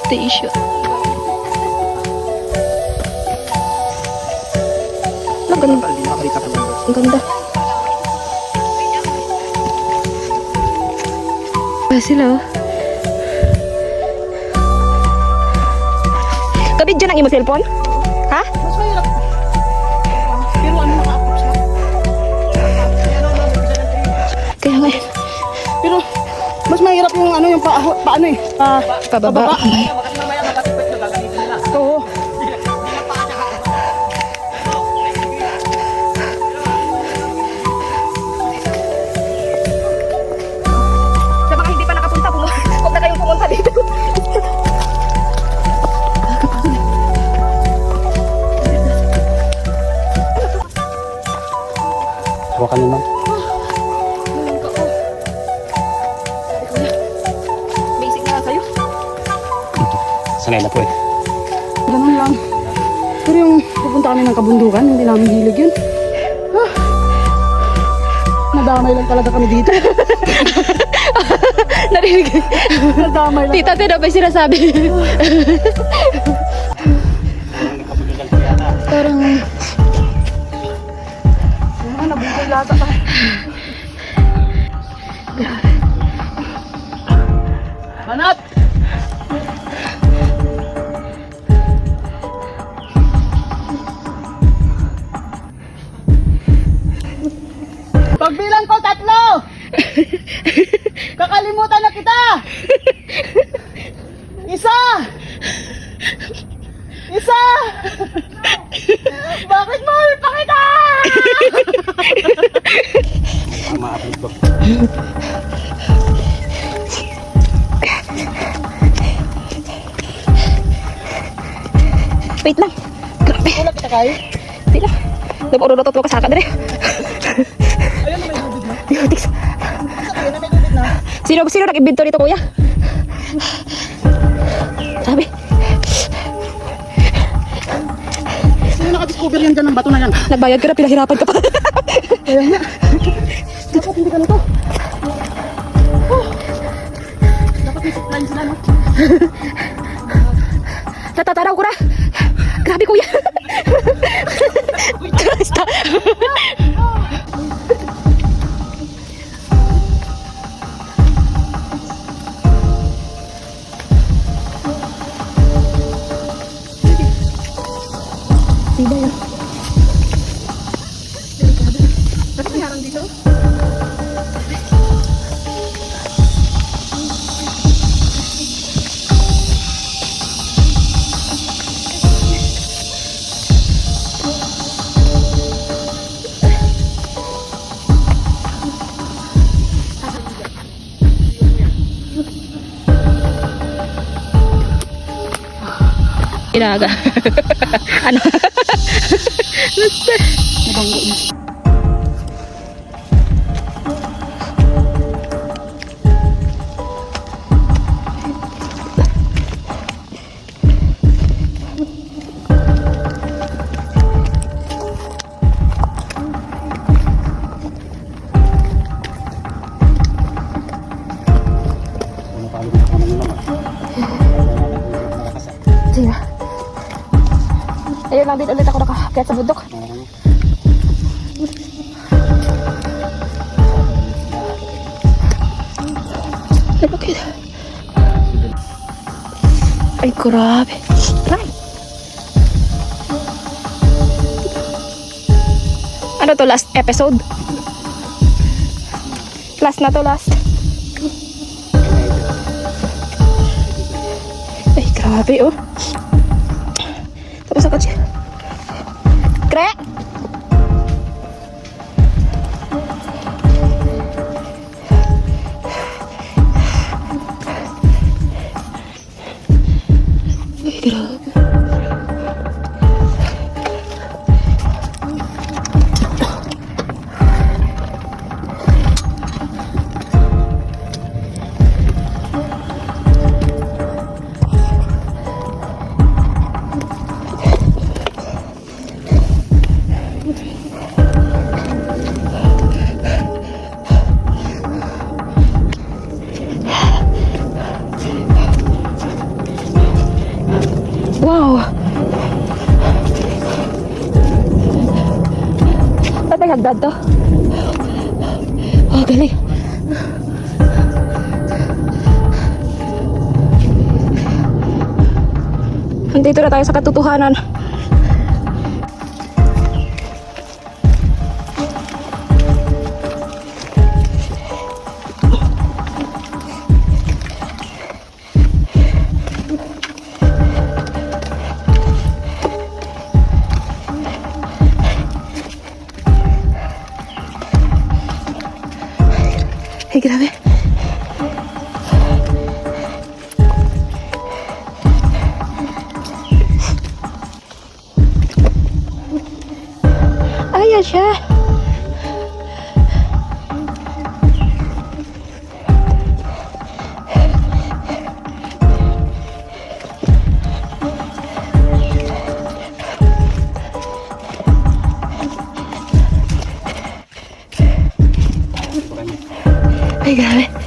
Station. Ang ganda. Ang ganda. Sila oh. Kabidyo ng imo cellphone? Ha? Mas mahirap. Pero ano naka-upload siya? Kaya nga. Pero mas mahirap yung ano yung paano eh. Pababa. Oo. Sa mga hindi pa nakapunta, huwag na kayong pumunta dito. Hawakan naman. Basic na lang sa'yo. Sanay na po eh. Ganun lang. Pero yung pupunta kami ng kabundukan, hindi namin hilig yun. Ah. Nadamay lang talaga kami dito. Narinig. Nadamay lang. Tita, tino ba yung sinasabi? Parang... Nabukay lata tayo. Hanap! Pagbilang ko 3! Kakalimutan na kita! Isa! Isa! Bakit mahal pa kita? Ma-upload ko. Wait lang. Grabe. Wala kita kayo? Hindi lang. Nag-orot ko kasaka na rin. Ayun na may tubig na. Tiks. Ayun na may tubig na. Sino nag-inventory nito, kuya? Sabi. Sino nakadiscover yan dyan ng bato na yan? Nagbayad ka na, pinahirapan ka pa. Kaya nga. Dapat hindi ka nito. Oh. Dapat may supply sila, no? Natataraw ko na. Grabe, kuya. Basta. Tidak ya. Dapat may harang dito. Inaga. Ano? Nabanggo na. Ano pa ako naman. Sige. Ayun lang din ulit ako nakakakit sa bundok. Ay, bakit? Ay, grabe. Ay. Ano to, last episode? Last na to, last. Ay, grabe, oh. Tapos ako siya. Kre! Ay, grabe. Brad to. Oh, galing. Nandito na tayo sa katotohanan. Ay, grabe. Ayan siya. Ay, grabe.